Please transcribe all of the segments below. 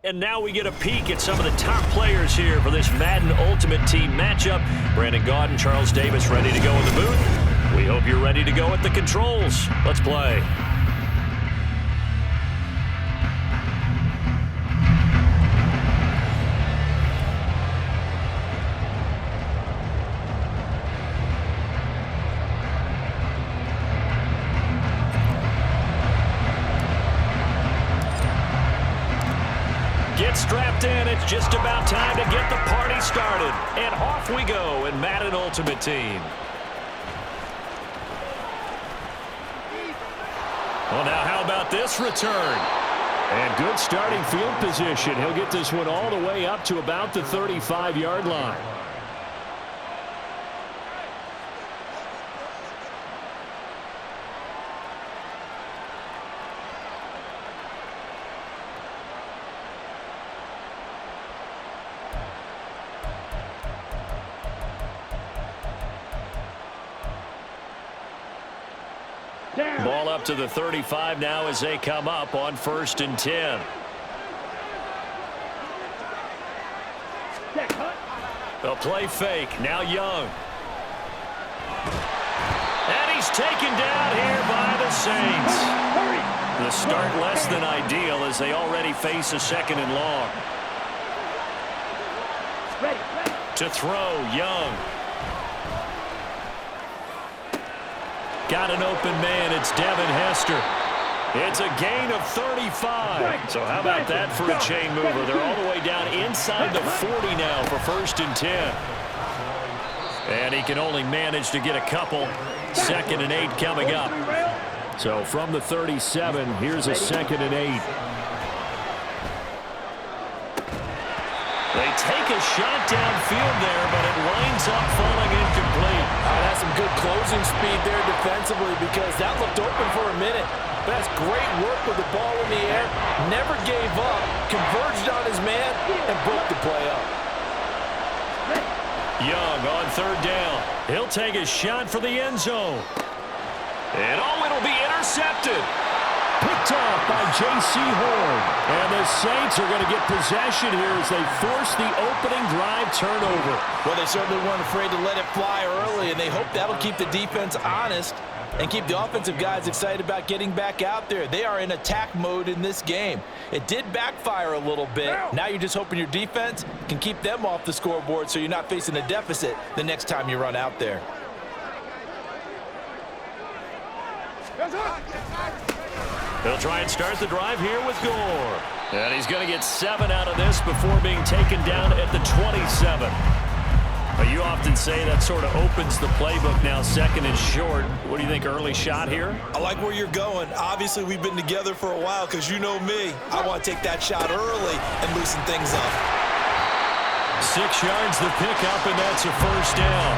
And now we get a peek at some of the top players here for this Madden Ultimate Team matchup. Brandon Gaudin, Charles Davis ready to go in the booth. We hope you're ready to go at the controls. Let's play. Get strapped in. It's just about time to get the party started. And off we go in Madden Ultimate Team. Well, now how about this return? And good starting field position. He'll get this one all the way up to about the 35-yard line. Ball up to the 35 now as they come up on 1st and 10. They'll play fake. Now Young. And he's taken down here by the Saints. The start less than ideal as they already face a 2nd and long. To throw, Young. Got an open man. It's Devin Hester. It's a gain of 35. So how about that for a chain mover? They're all the way down inside the 40 now for 1st and 10. And he can only manage to get a couple. 2nd and 8 coming up. So from the 37, here's a 2nd and 8. They take a shot downfield there, but it winds up falling incomplete. That's some good closing speed there defensively because that looked open for a minute. But that's great work with the ball in the air. Never gave up, converged on his man, and broke the play up. Young on 3rd down. He'll take a shot for the end zone. And it'll be intercepted. Picked off by J.C. Horn. And the Saints are going to get possession here as they force the opening drive turnover. Well, they certainly weren't afraid to let it fly early, and they hope that'll keep the defense honest and keep the offensive guys excited about getting back out there. They are in attack mode in this game. It did backfire a little bit. Now you're just hoping your defense can keep them off the scoreboard so you're not facing a deficit the next time you run out there. They'll try and start the drive here with Gore. And he's going to get 7 out of this before being taken down at the 27. You often say that sort of opens the playbook now, 2nd and short. What do you think, early shot here? I like where you're going. Obviously, we've been together for a while because you know me. I want to take that shot early and loosen things up. 6 yards the pickup, and that's a 1st down.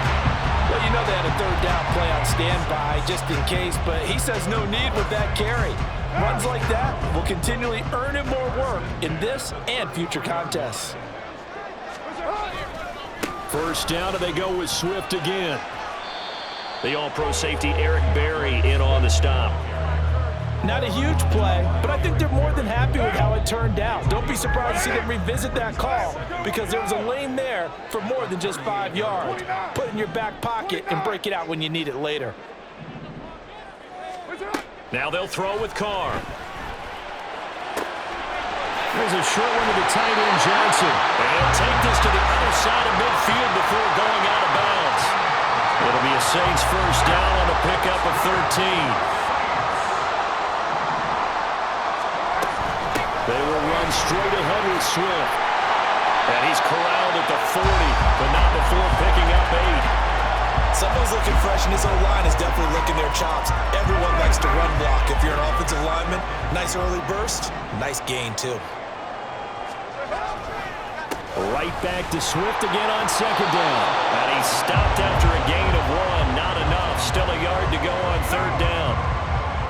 Well, you know they had a 3rd down play on standby just in case, but he says no need with that carry. Runs like that will continually earn him more work in this and future contests. 1st down, and they go with Swift again. The all-pro safety Eric Berry in on the stop. Not a huge play, but I think they're more than happy with how it turned out. Don't be surprised to see them revisit that call because there was a lane there for more than just 5 yards. Put it in your back pocket and break it out when you need it later. Now they'll throw with Carr. There's a short one to the tight end, Johnson. And he'll take this to the other side of midfield before going out of bounds. It'll be a Saints 1st down on a pickup of 13. They will run straight ahead with Swift. And he's corralled at the 40, but not before picking up 8. Someone's looking fresh, and his O-line is definitely licking their chops. Everyone likes to run block. If you're an offensive lineman, nice early burst, nice gain, too. Right back to Swift again on 2nd down. And he stopped after a gain of 1. Not enough. Still a yard to go on 3rd down.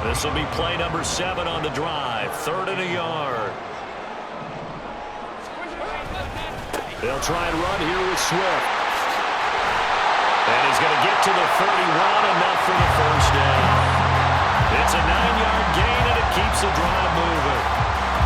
This will be play number 7 on the drive. 3rd and a yard. They'll try and run here with Swift. And he's going to get to the 31, enough for the 1st down. It's a 9-yard gain, and it keeps the drive moving.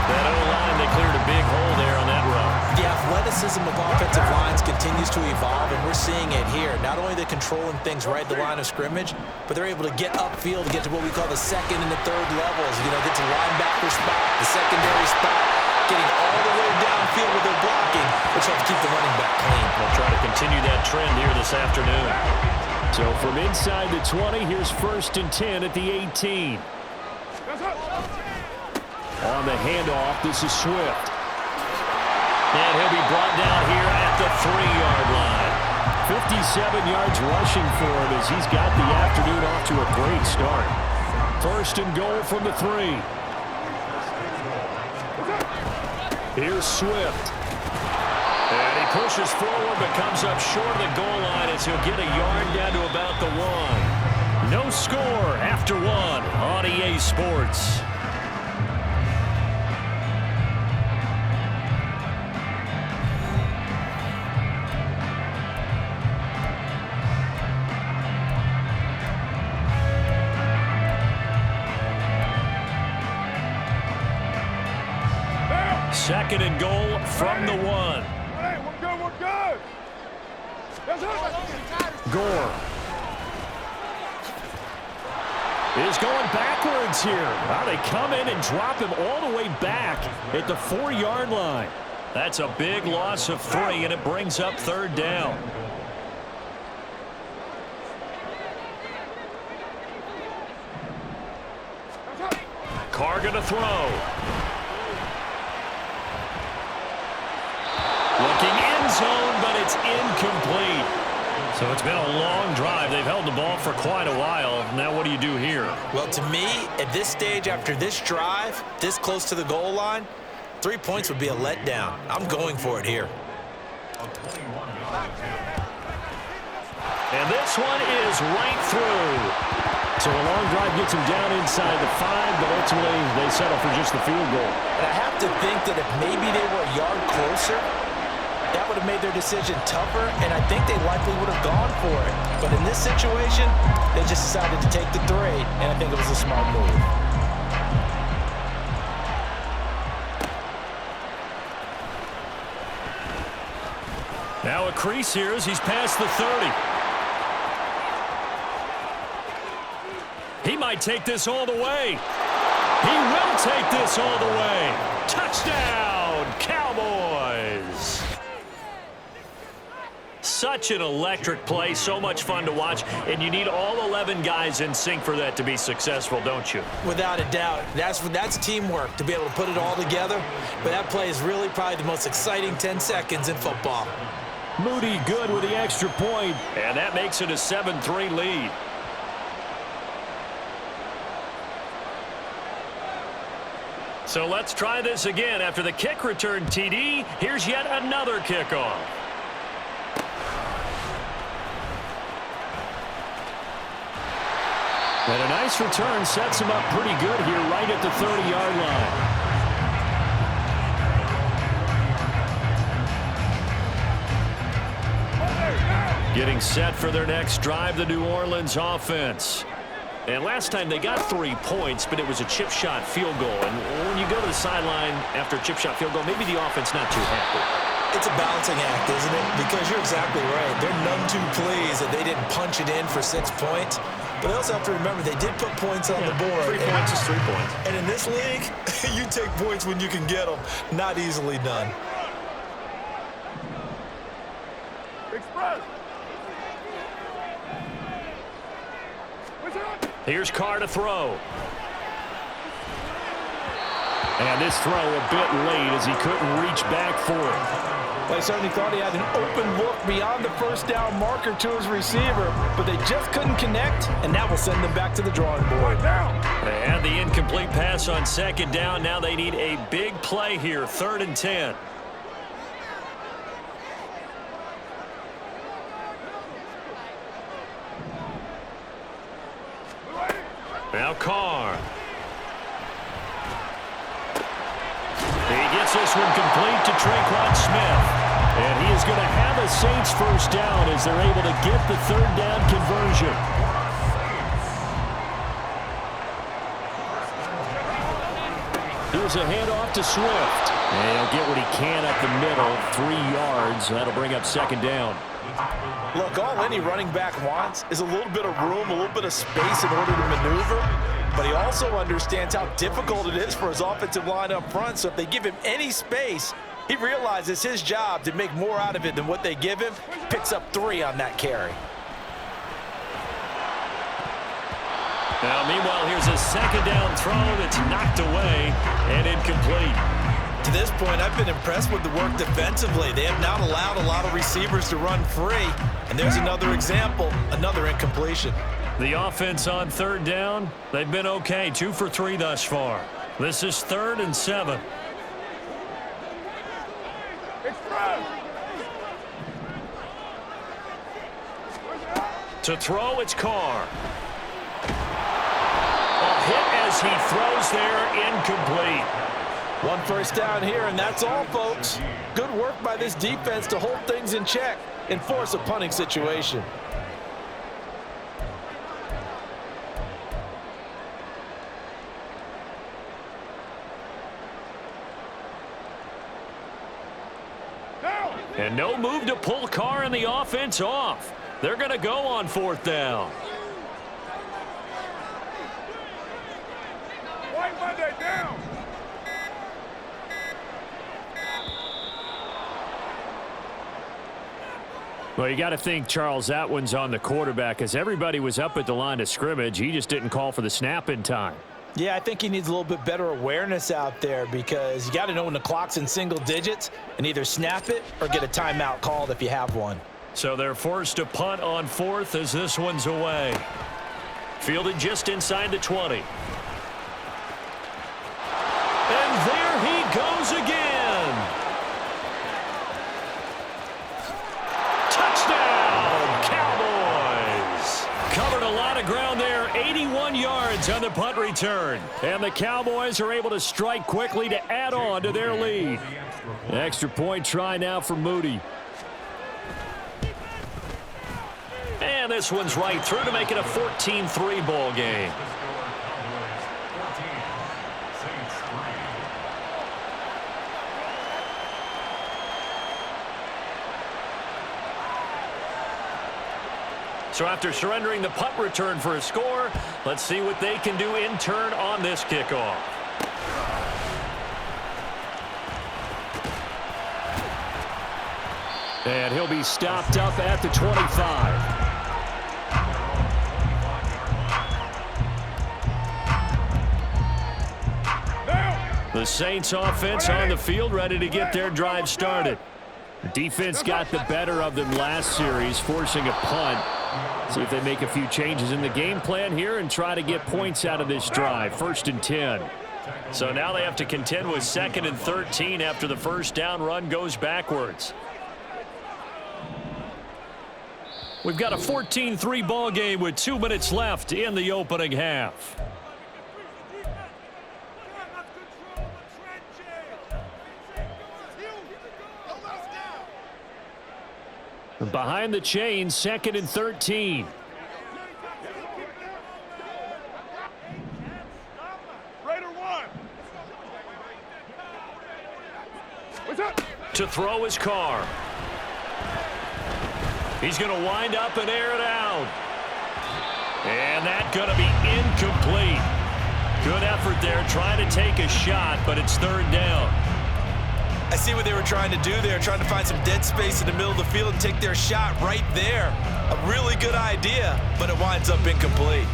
That O-line, they cleared a big hole there on that run. The athleticism of offensive lines continues to evolve, and we're seeing it here. Not only are they controlling things right at the line of scrimmage, but they're able to get upfield to get to what we call the second and the third levels. Get to linebacker spot, the secondary spot, getting all the way downfield with their blocking, which helps keep the running back clean. They'll try to continue that trend here this afternoon. So from inside the 20, here's 1st and 10 at the 18. On the handoff, this is Swift. And he'll be brought down here at the 3-yard line. 57 yards rushing for him as he's got the afternoon off to a great start. 1st and goal from the 3. Here's Swift. And he pushes forward but comes up short of the goal line as he'll get a yard down to about the 1. No score after 1 on EA Sports. Second and goal from the 1. Hey, we're good. Gore is going backwards here. Wow, they come in and drop him all the way back at the 4-yard line. That's a big loss of 3, and it brings up 3rd down. Carr gonna throw. Looking end zone, but it's incomplete. So it's been a long drive. They've held the ball for quite a while. Now what do you do here? Well, to me, at this stage, after this drive, this close to the goal line, 3 points would be a letdown. I'm going for it here. And this one is right through. So a long drive gets them down inside the 5, but ultimately they settle for just the field goal. And I have to think that if maybe they were a yard closer, that would have made their decision tougher, and I think they likely would have gone for it. But in this situation, they just decided to take the 3, and I think it was a smart move. Now a crease here as he's past the 30. He might take this all the way. He will take this all the way. Touchdown, Cowboys. Such an electric play, so much fun to watch, and you need all 11 guys in sync for that to be successful, don't you? Without a doubt. That's teamwork, to be able to put it all together. But that play is really probably the most exciting 10 seconds in football. Moody good with the extra point, and that makes it a 7-3 lead. So let's try this again. After the kick return TD, here's yet another kickoff. And a nice return sets him up pretty good here right at the 30-yard line. Getting set for their next drive, the New Orleans offense. And last time they got 3 points, but it was a chip shot field goal. And when you go to the sideline after a chip shot field goal, maybe the offense not too happy. It's a balancing act, isn't it? Because you're exactly right. They're none too pleased that they didn't punch it in for 6 points. But they also have to remember they did put points on the board. 3 points is 3 points. And in this league, you take points when you can get them. Not easily done. Express. Here's Carr to throw. And this throw a bit late as he couldn't reach back for it. They certainly thought he had an open look beyond the first down marker to his receiver, but they just couldn't connect, and that will send them back to the drawing board. They had the incomplete pass on 2nd down. Now they need a big play here, 3rd and 10. Now Carr. He gets this one complete to Traquan Smith. And he is going to have a Saints first down as they're able to get the 3rd down conversion. Here's a handoff to Swift. And he'll get what he can up the middle, 3 yards. That'll bring up second down. Look, all any running back wants is a little bit of room, a little bit of space in order to maneuver. But he also understands how difficult it is for his offensive line up front. So if they give him any space, he realizes his job to make more out of it than what they give him. Picks up 3 on that carry. Now, meanwhile, here's a second down throw that's knocked away and incomplete. To this point, I've been impressed with the work defensively. They have not allowed a lot of receivers to run free. And there's another example, another incompletion. The offense on third down, they've been okay, 2 for 3 thus far. This is 3rd and 7. To throw, it's Carr. A hit as he throws there, incomplete. 1 first down here, and that's all, folks. Good work by this defense to hold things in check and force a punting situation. And no move to pull Carr and the offense off. They're going to go on 4th down. White Monday down. Well, you got to think, Charles, that one's on the quarterback, as everybody was up at the line of scrimmage. He just didn't call for the snap in time. Yeah, I think he needs a little bit better awareness out there, because you got to know when the clock's in single digits and either snap it or get a timeout called if you have one. So they're forced to punt on 4th as this one's away. Fielded just inside the 20. And there he goes again. Touchdown, Cowboys. Covered a lot of ground there, 81 yards on the punt return. And the Cowboys are able to strike quickly to add on to their lead. Extra point try now for Moody. And this one's right through to make it a 14-3 ball game. So after surrendering the punt return for a score, let's see what they can do in turn on this kickoff. And he'll be stopped up at the 25. The Saints offense on the field, ready to get their drive started. The defense got the better of them last series, forcing a punt. See if they make a few changes in the game plan here and try to get points out of this drive. 1st and 10. So now they have to contend with 2nd and 13 after the first down run goes backwards. We've got a 14-3 ball game with 2 minutes left in the opening half. Behind the chains, 2nd and 13. Raider 1. What's up? To throw his Carr. He's going to wind up and air it out. And that's going to be incomplete. Good effort there, trying to take a shot, but it's 3rd down. I see what they were trying to do there, trying to find some dead space in the middle of the field and take their shot right there. A really good idea, but it winds up incomplete.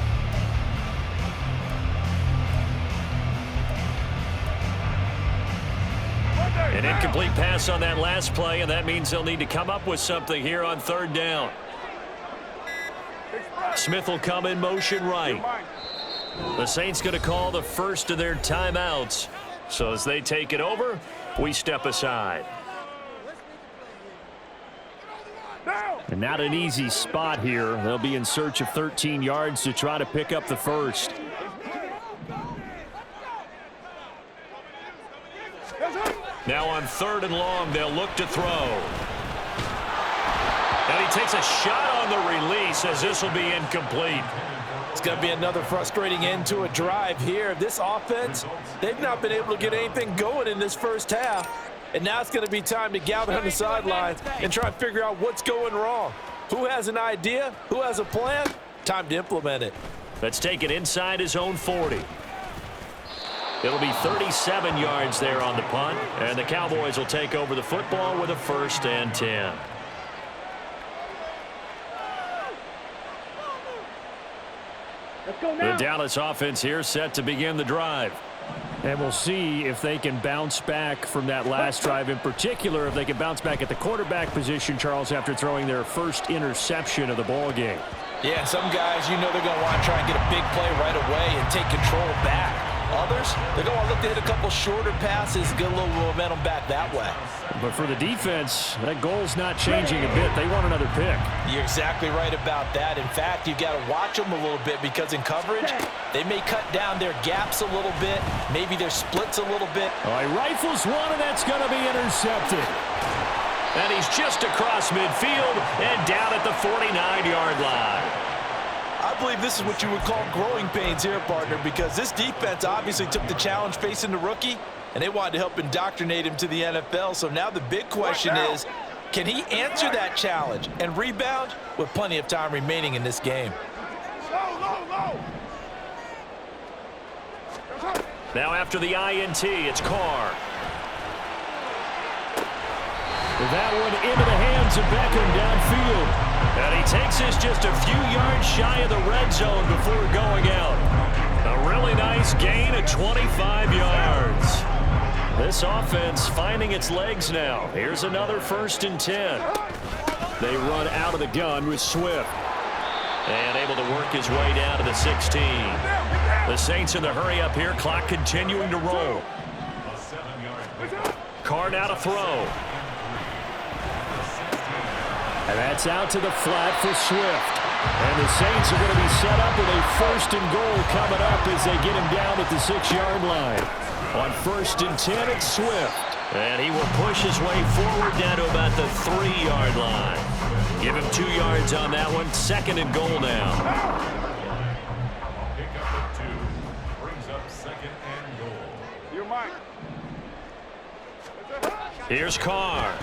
An incomplete pass on that last play, and that means they'll need to come up with something here on 3rd down. Smith will come in motion right. The Saints going to call the first of their timeouts. So as they take it over, we step aside. And not an easy spot here. They'll be in search of 13 yards to try to pick up the first. Now on 3rd and long, they'll look to throw. And he takes a shot on the release as this will be incomplete. It's going to be another frustrating end to a drive here. This offense, they've not been able to get anything going in this first half. And now it's going to be time to gather on the sidelines and try and figure out what's going wrong. Who has an idea? Who has a plan? Time to implement it. Let's take it inside his own 40. It'll be 37 yards there on the punt, and the Cowboys will take over the football with a 1st and 10. The Dallas offense here set to begin the drive. And we'll see if they can bounce back from that last drive, in particular if they can bounce back at the quarterback position, Charles, after throwing their first interception of the ball game. Yeah, some guys, you know they're going to want to try and get a big play right away and take control back. Others, they're going to look to hit a couple shorter passes, get a little momentum back that way. But for the defense, that goal's not changing a bit. They want another pick. You're exactly right about that. In fact, you've got to watch them a little bit because in coverage, they may cut down their gaps a little bit, maybe their splits a little bit. All right, rifles one, and that's going to be intercepted. And he's just across midfield and down at the 49-yard line. I believe this is what you would call growing pains here, partner, because this defense obviously took the challenge facing the rookie, and they wanted to help indoctrinate him to the NFL. So now the big question is, can he answer that challenge and rebound with plenty of time remaining in this game? Now after the INT, it's Carr. That one into the hands of Beckham downfield. And he takes us just a few yards shy of the red zone before going out. A really nice gain of 25 yards. This offense finding its legs now. Here's another 1st and 10. They run out of the gun with Swift. And able to work his way down to the 16. The Saints in the hurry up here. Clock continuing to roll. Carr now to throw. And that's out to the flat for Swift. And the Saints are going to be set up with a 1st and goal coming up as they get him down at the 6-yard line. On 1st and 10, it's Swift. And he will push his way forward down to about the 3-yard line. Give him 2 yards on that one. 2nd and goal now. Pick up at 2. Brings up 2nd and goal. You're mine. Here's Carr.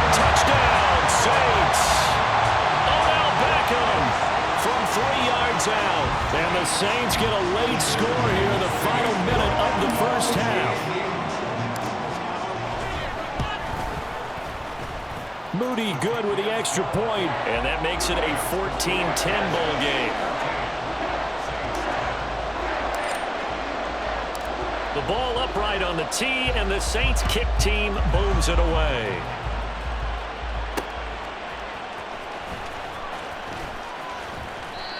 Touchdown, Saints! Odell Beckham from 3 yards out. And the Saints get a late score here in the final minute of the first half. Moody good with the extra point, and that makes it a 14-10 ball game. The ball upright on the tee, and the Saints kick team booms it away.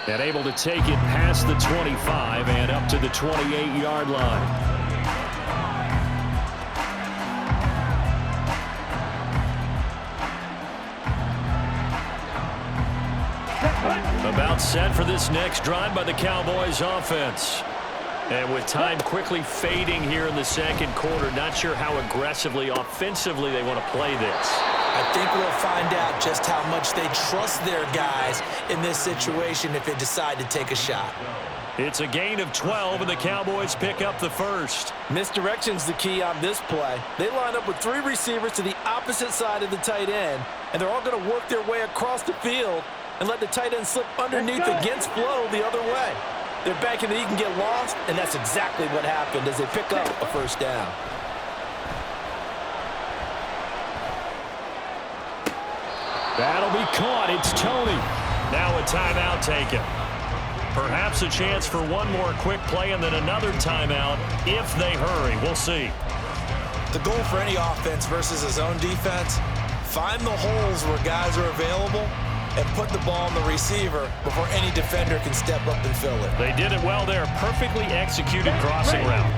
And able to take it past the 25 and up to the 28-yard line. About set for this next drive by the Cowboys offense. And with time quickly fading here in the 2nd quarter, not sure how aggressively, offensively they want to play this. I think we'll find out just how much they trust their guys in this situation if they decide to take a shot. It's a gain of 12, and the Cowboys pick up the 1st. Misdirection's the key on this play. They line up with 3 receivers to the opposite side of the tight end, and they're all going to work their way across the field and let the tight end slip underneath against flow the other way. They're banking that he can get lost, and that's exactly what happened as they pick up a 1st down. That'll be caught. It's Tony. Now a timeout taken. Perhaps a chance for one more quick play and then another timeout if they hurry. We'll see. The goal for any offense versus his own defense, find the holes where guys are available and put the ball on the receiver before any defender can step up and fill it. They did it well there. Perfectly executed crossing route.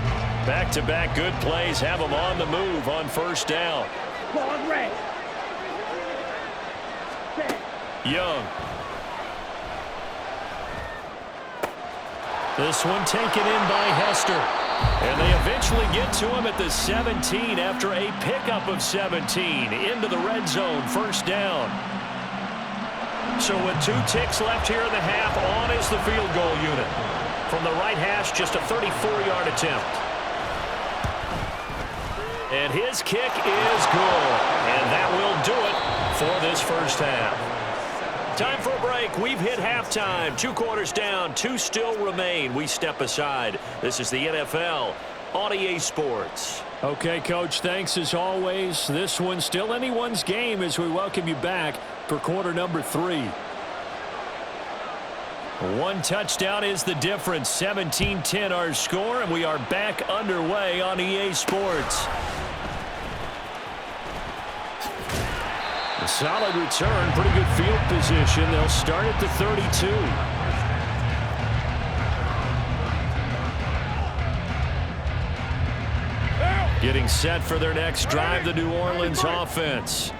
Back-to-back good plays have them on the move on 1st down. Young. This one taken in by Hester. And they eventually get to him at the 17 after a pickup of 17 into the red zone. 1st down. So with 2 ticks left here in the half, on is the field goal unit. From the right hash, just a 34-yard attempt. And his kick is good. And that will do it for this first half. Time for a break. We've hit halftime. 2 quarters down, 2 still remain. We step aside. This is the NFL on EA Sports. Okay, Coach, thanks as always. This one's still anyone's game as we welcome you back for quarter number 3. 1 touchdown is the difference. 17-10 our score, and we are back underway on EA Sports. A solid return, pretty good field position. They'll start at the 32. Getting set for their next drive, the New Orleans offense.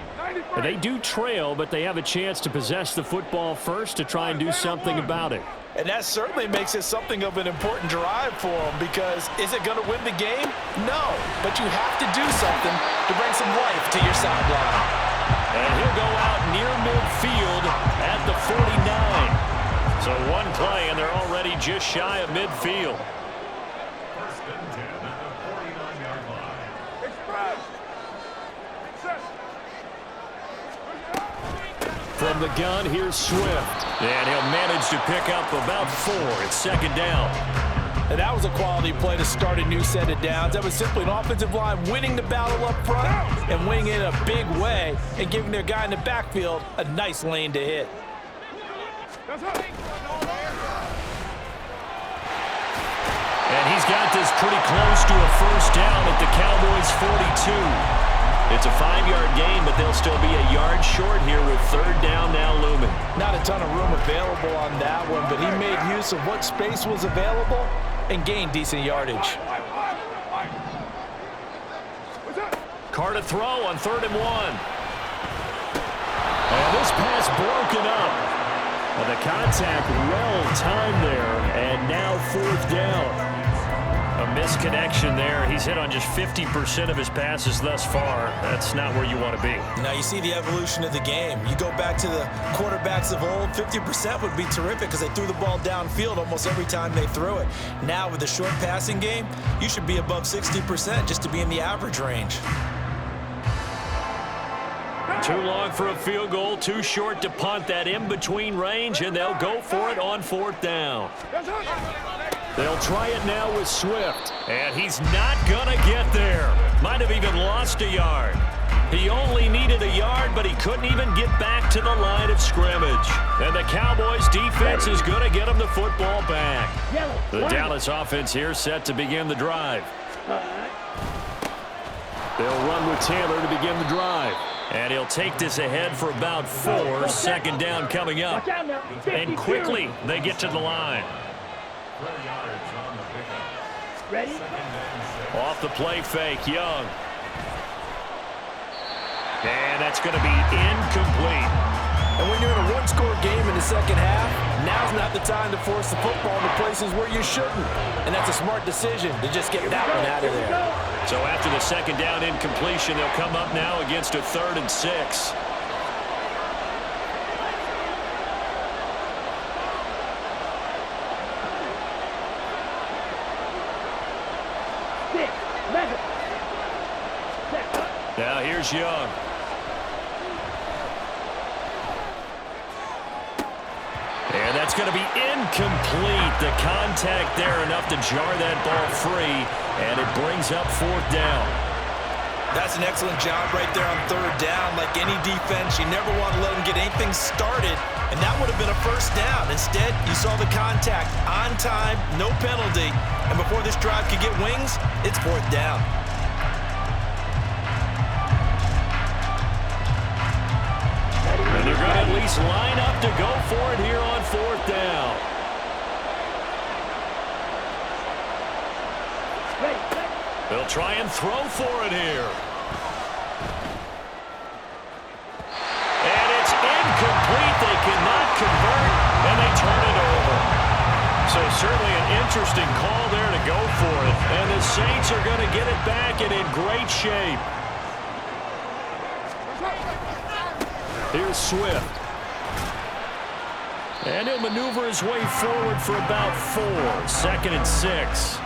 They do trail, but they have a chance to possess the football first to try and do something about it. And that certainly makes it something of an important drive for them, because is it going to win the game? No, but you have to do something to bring some life to your sideline. And he'll go out near midfield at the 49. So 1 play, and they're already just shy of midfield. First and 10 at the 49-yard line. Express! From the gun, here's Swift. And he'll manage to pick up about 4. It's second down. And that was a quality play to start a new set of downs. That was simply an offensive line winning the battle up front and winning it in a big way and giving their guy in the backfield a nice lane to hit. And he's got this pretty close to a first down at the Cowboys' 42. It's a 5-yard gain, but they'll still be a yard short here with third down now looming. Not a ton of room available on that one, but he made use of what space was available and gained decent yardage. Carr to throw on 3rd and 1. And this pass broken up. Well, the contact well timed there, and now 4th down. A misconnection there. He's hit on just 50% of his passes thus far. That's not where you want to be. Now you see the evolution of the game. You go back to the quarterbacks of old, 50% would be terrific because they threw the ball downfield almost every time they threw it. Now with the short passing game, you should be above 60% just to be in the average range. Too long for a field goal, too short to punt. That in-between range, and they'll go for it on 4th down. They'll try it now with Swift, and he's not going to get there. Might have even lost a yard. He only needed a yard, but he couldn't even get back to the line of scrimmage. And the Cowboys defense is going to get him the football back. The Dallas offense here set to begin the drive. They'll run with Taylor to begin the drive. And he'll take this ahead for about 4. Second down coming up. And quickly they get to the line. Ready? Off the play fake, Young. And that's going to be incomplete. And when you're in a one-score game in the second half, now's not the time to force the football in the places where you shouldn't. And that's a smart decision to just get that one out of there. So after the second down incompletion, they'll come up now against a 3rd and 6. Now here's Young. And that's going to be incomplete. The contact there enough to jar that ball free, and it brings up 4th down. That's an excellent job right there on 3rd down. Like any defense, you never want to let them get anything started, and that would have been a first down. Instead, you saw the contact on time, no penalty, and before this drive could get wings, it's 4th down. And they're going to at least line up to go for it here on 4th down. They'll try and throw for it here. And it's incomplete. They cannot convert, and they turn it over. So certainly an interesting call there to go for it. And the Saints are going to get it back and in great shape. Here's Swift. And he'll maneuver his way forward for about 4. 2nd and 6.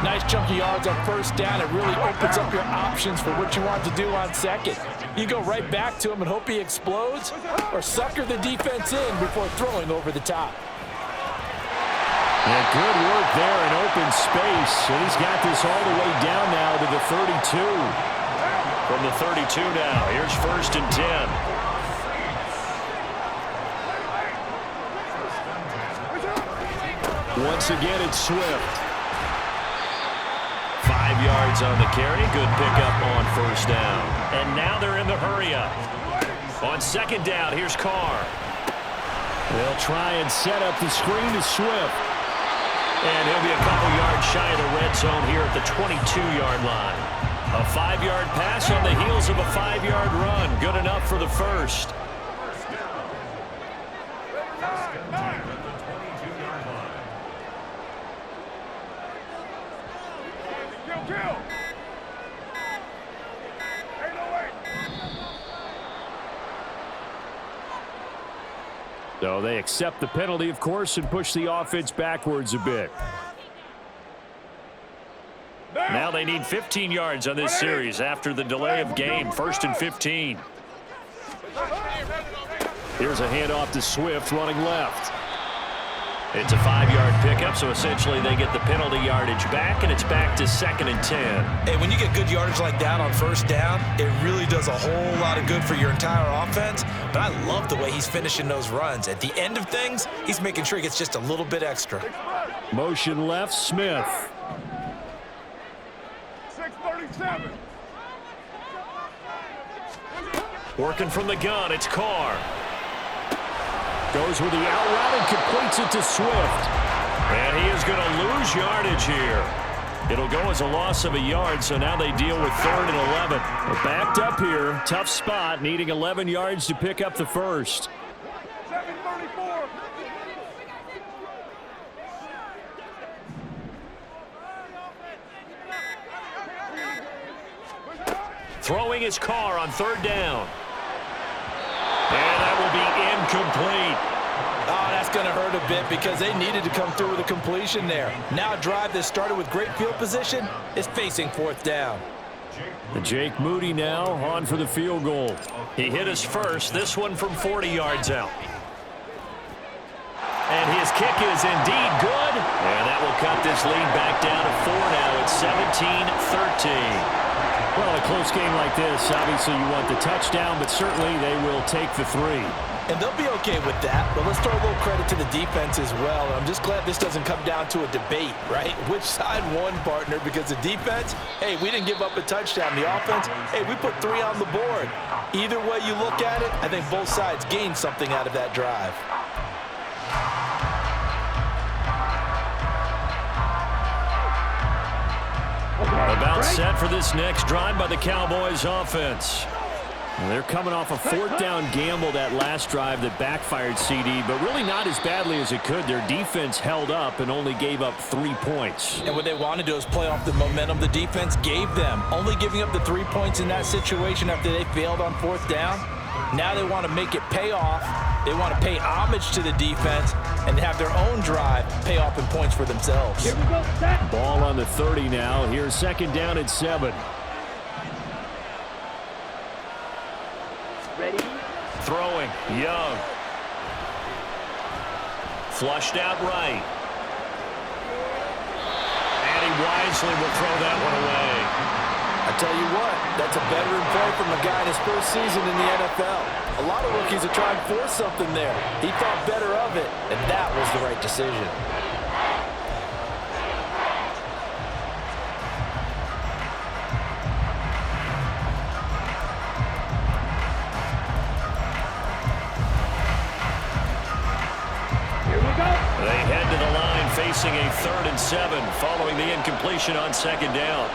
Nice chunky yards on first down. It really opens up your options for what you want to do on second. You go right back to him and hope he explodes, or sucker the defense in before throwing over the top. And good work there in open space. And he's got this all the way down now to the 32. From the 32 now, here's 1st and 10. Once again, it's Swift. 5 yards on the carry. Good pickup on 1st down. And now they're in the hurry-up. On 2nd down, here's Carr. They'll try and set up the screen to Swift. And he'll be a couple yards shy of the red zone here at the 22-yard line. A 5-yard pass on the heels of a 5-yard run. Good enough for the first. So they accept the penalty, of course, and push the offense backwards a bit. Now they need 15 yards on this series after the delay of game. 1st and 15. Here's a handoff to Swift running left. It's a 5-yard pickup, so essentially they get the penalty yardage back, and it's back to 2nd and 10. Hey, when you get good yardage like that on 1st down, it really does a whole lot of good for your entire offense. But I love the way he's finishing those runs. At the end of things, he's making sure he gets just a little bit extra. Motion left, Smith. 637. Working from the gun, it's Carr. Goes with the out route and completes it to Swift. And he is going to lose yardage here. It'll go as a loss of a yard, so now they deal with 3rd and 11. They're backed up here. Tough spot, needing 11 yards to pick up the first. 734. Throwing his Carr on 3rd down. And that will be incomplete. Oh, that's going to hurt a bit because they needed to come through with a completion there. Now a drive that started with great field position is facing 4th down. And Jake Moody now on for the field goal. He hit his first, this one from 40 yards out. And his kick is indeed good. And that will cut this lead back down to 4 now. It's 17-13. Well, a close game like this, obviously you want the touchdown, but certainly they will take the 3. And they'll be okay with that, but let's throw a little credit to the defense as well. I'm just glad this doesn't come down to a debate, right? Which side won, partner? Because the defense, hey, we didn't give up a touchdown. The offense, hey, we put 3 on the board. Either way you look at it, I think both sides gained something out of that drive. About set for this next drive by the Cowboys offense. Well, they're coming off a 4th down gamble that last drive that backfired CD, but really not as badly as it could. Their defense held up and only gave up 3 points. And what they want to do is play off the momentum the defense gave them. Only giving up the 3 points in that situation after they failed on 4th down. Now they want to make it pay off. They want to pay homage to the defense and have their own drive pay off in points for themselves. Here we go. Set. Ball on the 30 now. Here's 2nd down and 7. Ready? Throwing, Young. Flushed out right. And he wisely will throw that one away. I tell you what, that's a veteran play from a guy in his first season in the NFL. A lot of rookies are trying to force something there. He thought better of it, and that was the right decision. Here we go. They head to the line facing a 3rd and 7 following the incompletion on 2nd down.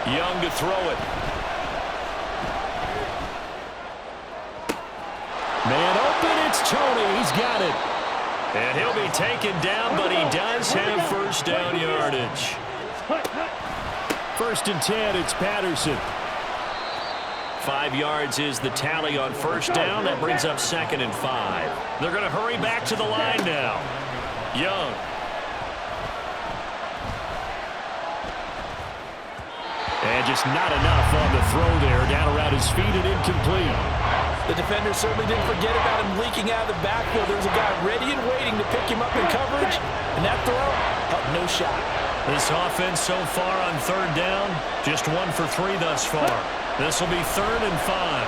Young to throw it. Man open, it's Tony. He's got it. And he'll be taken down, but he does have 1st down yardage. 1st and 10, it's Patterson. 5 yards is the tally on first down. That brings up 2nd and 5. They're going to hurry back to the line now. Young. And just not enough on the throw there. Down around his feet and incomplete. The defender certainly didn't forget about him leaking out of the backfield. There's a guy ready and waiting to pick him up in coverage. And that throw had no shot. This offense so far on 3rd down, just 1 for 3 thus far. This will be 3rd and 5.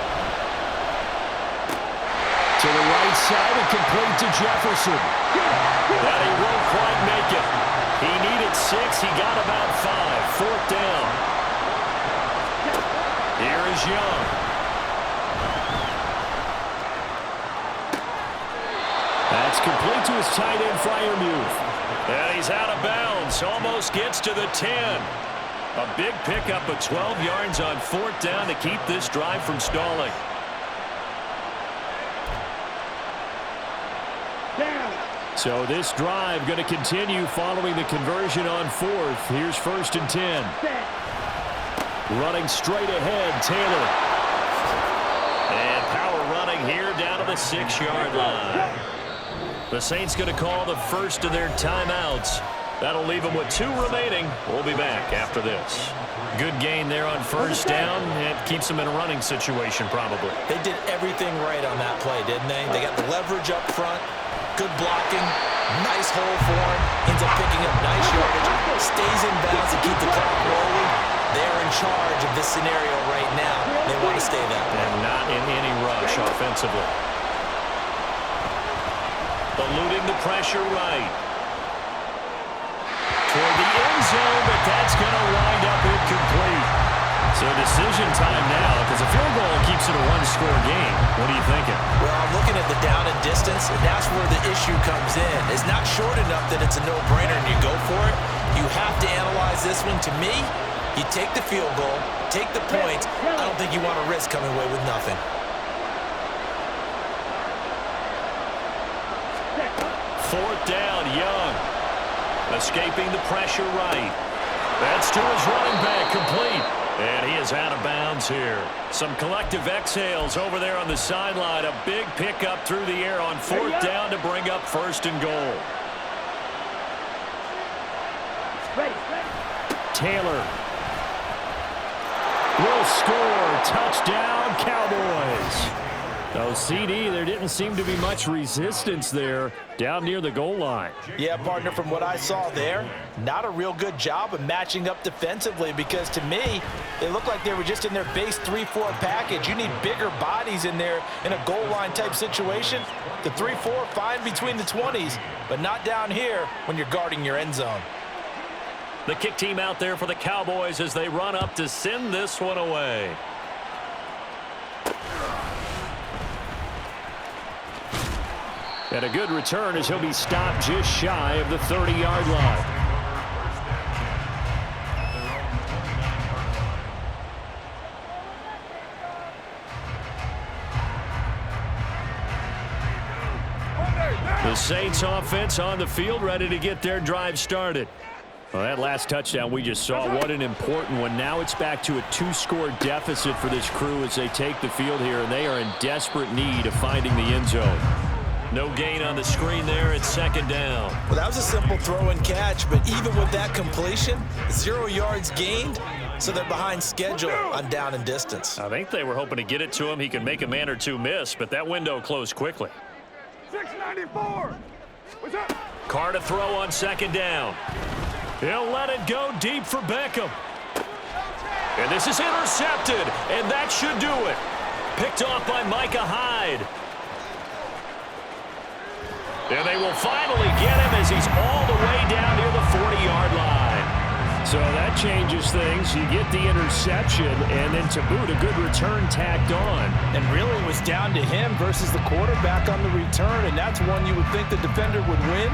To the right side and complete to Jefferson. But he won't quite make it. He needed 6. He got about 5. 4th down. Here is Young. That's complete to his tight end, Freiermuth. And he's out of bounds. Almost gets to the 10. A big pickup of 12 yards on 4th down to keep this drive from stalling. So this drive going to continue following the conversion on 4th. Here's 1st and 10. Running straight ahead, Taylor. And power running here down to the 6-yard line. The Saints going to call the first of their timeouts. That'll leave them with 2 remaining. We'll be back after this. Good gain there on 1st down. It keeps them in a running situation probably. They did everything right on that play, didn't they? They got the leverage up front, good blocking, nice hole for him, ends up picking up nice yardage, stays in bounds to keep the clock rolling. They're in charge of this scenario right now. They want to stay that way. And not in any rush offensively. Eluding the pressure right. Toward the end zone, but that's going to wind up incomplete. So decision time now, because a field goal keeps it a 1-score game. What are you thinking? Well, I'm looking at the down and distance, and that's where the issue comes in. It's not short enough that it's a no-brainer and you go for it. You have to analyze this one. To me, you take the field goal, take the points. I don't think you want to risk coming away with nothing. 4th down, Young. Escaping the pressure right. That's to his running back, complete. And he is out of bounds here. Some collective exhales over there on the sideline. A big pickup through the air on 4th down to bring up 1st and goal. Taylor will score. Touchdown, Cowboys. Oh, CD, there didn't seem to be much resistance there down near the goal line. Yeah, partner, from what I saw there, not a real good job of matching up defensively because to me, it looked like they were just in their base 3-4 package. You need bigger bodies in there in a goal line type situation. The 3-4, fine between the 20s, but not down here when you're guarding your end zone. The kick team out there for the Cowboys as they run up to send this one away. And a good return as he'll be stopped just shy of the 30-yard line. The Saints offense on the field ready to get their drive started. Well, that last touchdown we just saw, what an important one. Now it's back to a 2-score deficit for this crew as they take the field here, and they are in desperate need of finding the end zone. No gain on the screen there. It's 2nd down. Well, that was a simple throw and catch, but even with that completion, 0 yards gained, so they're behind schedule on down and distance. I think they were hoping to get it to him. He could make a man or two miss, but that window closed quickly. 694. What's up? Carr to throw on 2nd down. He'll let it go deep for Beckham. And this is intercepted, and that should do it. Picked off by Micah Hyde. And they will finally get him as he's all the way down near the 40-yard line. So that changes things. You get the interception, and then to boot, a good return tacked on. And really it was down to him versus the quarterback on the return, and that's one you would think the defender would win.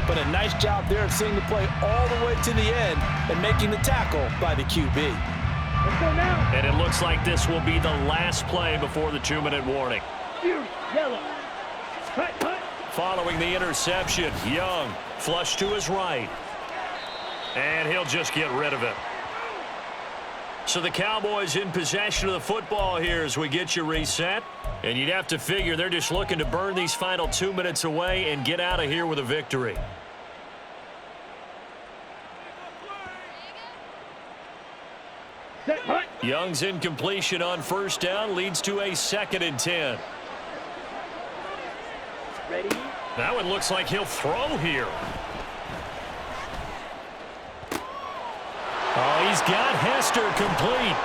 But a nice job there of seeing the play all the way to the end and making the tackle by the QB. Let's go now. And it looks like this will be the last play before the 2-minute warning. Yellow. Cut. Following the interception, Young flush to his right. And he'll just get rid of it. So the Cowboys in possession of the football here as we get you reset. And you'd have to figure they're just looking to burn these final 2 minutes away and get out of here with a victory. Young's incompletion on first down leads to a 2nd and 10. Ready? That one looks like he'll throw here. Oh, he's got Hester complete.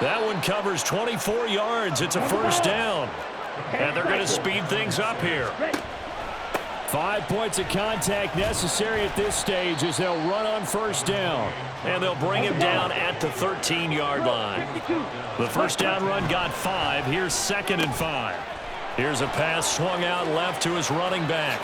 That one covers 24 yards. It's a first down. And they're going to speed things up here. 5 points of contact necessary at this stage as they'll run on first down. And they'll bring him down at the 13-yard line. The first down run got 5. Here's 2nd and 5. Here's a pass swung out left to his running back.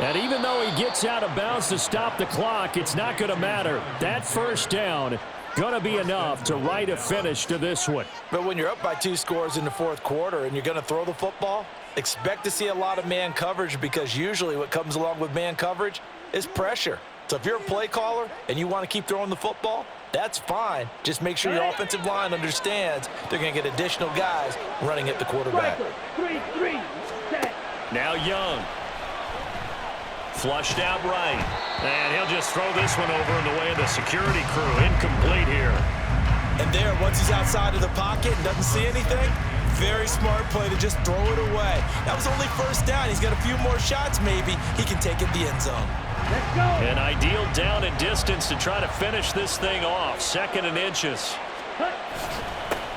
And even though he gets out of bounds to stop the clock, it's not going to matter. That first down going to be enough to write a finish to this one. But when you're up by 2 scores in the 4th quarter and you're going to throw the football, expect to see a lot of man coverage, because usually what comes along with man coverage is pressure. So if you're a play caller and you want to keep throwing the football, that's fine. Just make sure your offensive line understands they're going to get additional guys running at the quarterback. 3-3, set. Now Young. Flushed out right. And he'll just throw this one over in the way of the security crew. Incomplete here. And there, once he's outside of the pocket and doesn't see anything, very smart play to just throw it away. That was only first down. He's got a few more shots maybe. He can take it the end zone. Let's go. An ideal down and distance to try to finish this thing off. 2nd and inches.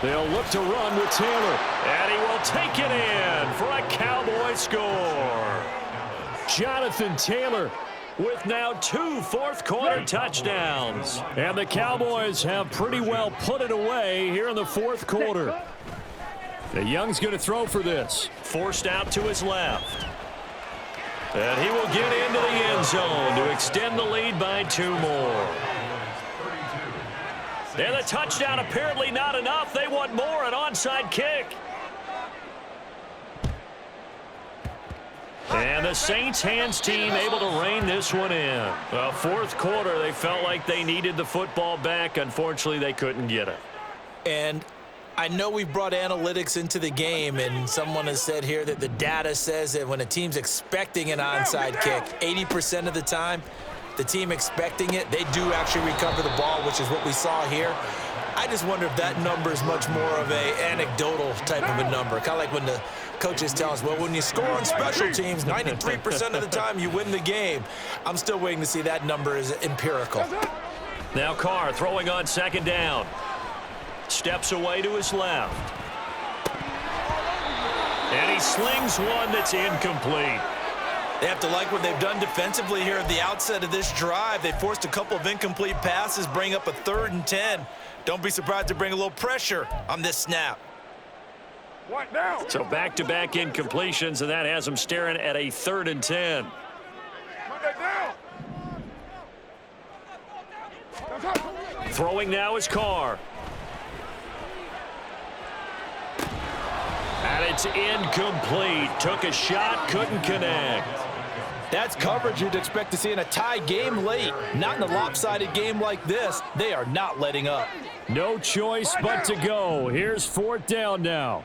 They'll look to run with Taylor. And he will take it in for a Cowboy score. Jonathan Taylor with now 2 fourth-quarter touchdowns. And the Cowboys have pretty well put it away here in the 4th quarter. The Young's going to throw for this. Forced out to his left. And he will get into the end zone to extend the lead by 2 more. And the touchdown apparently not enough. They want more, an onside kick. And the Saints hands team able to rein this one in. Well, 4th quarter, they felt like they needed the football back. Unfortunately, they couldn't get it. And I know we brought analytics into the game, and someone has said here that the data says that when a team's expecting an onside kick, 80% of the time, the team expecting it, they do actually recover the ball, which is what we saw here. I just wonder if that number is much more of a anecdotal type of a number. Kind of like when the coaches tell us, well, when you score on special teams, 93% of the time you win the game. I'm still waiting to see that number is empirical. Now Carr throwing on 2nd down. Steps away to his left. And he slings one that's incomplete. They have to like what they've done defensively here at the outset of this drive. They forced a couple of incomplete passes, bring up a 3rd and 10. Don't be surprised to bring a little pressure on this snap. One down. So back-to-back incompletions, and that has them staring at a 3rd and 10. Put that down. Throwing now is Carr. And it's incomplete. Took a shot, couldn't connect. That's coverage you'd expect to see in a tie game late. Not in a lopsided game like this. They are not letting up. No choice but to go. Here's 4th down now.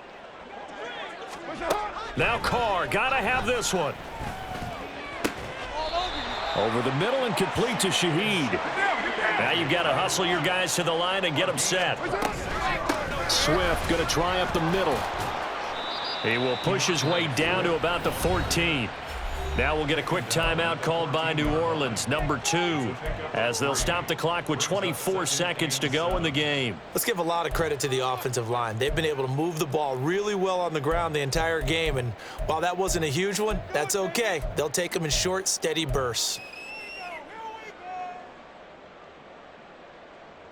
Now Carr, gotta have this one. Over the middle and complete to Shaheed. Now you've got to hustle your guys to the line and get them set. Swift gonna try up the middle. He will push his way down to about the 14. Now we'll get a quick timeout called by New Orleans, number 2, as they'll stop the clock with 24 seconds to go in the game. Let's give a lot of credit to the offensive line. They've been able to move the ball really well on the ground the entire game, and while that wasn't a huge one, that's okay. They'll take them in short, steady bursts.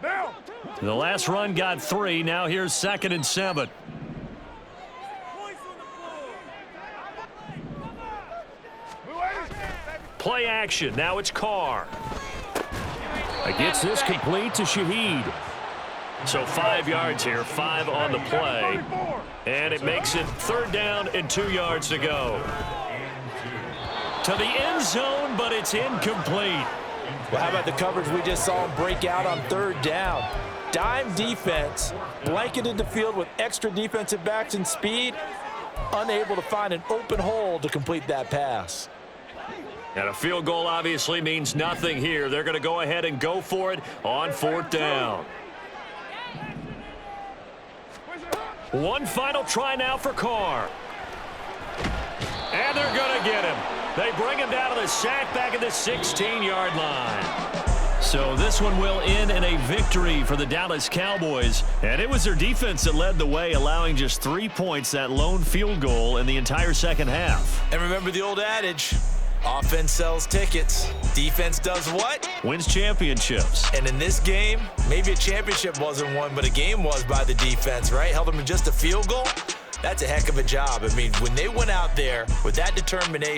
Down. The last run got 3. Now here's 2nd and 7. Play action. Now it's Carr. Gets this complete to Shaheed. So 5 yards here, 5 on the play. And it makes it 3rd down and 2 yards to go. To the end zone, but it's incomplete. Well, how about the coverage we just saw him break out on 3rd down? Dime defense, blanketed the field with extra defensive backs and speed, unable to find an open hole to complete that pass. And a field goal obviously means nothing here. They're going to go ahead and go for it on 4th down. One final try now for Carr. And they're going to get him. They bring him down to the sack back at the 16-yard line. So this one will end in a victory for the Dallas Cowboys. And it was their defense that led the way, allowing just 3 points, that lone field goal in the entire second half. And remember the old adage, offense sells tickets. Defense does what? Wins championships. And in this game, maybe a championship wasn't won, but a game was by the defense, right? Held them to just a field goal. That's a heck of a job. I mean, when they went out there with that determination,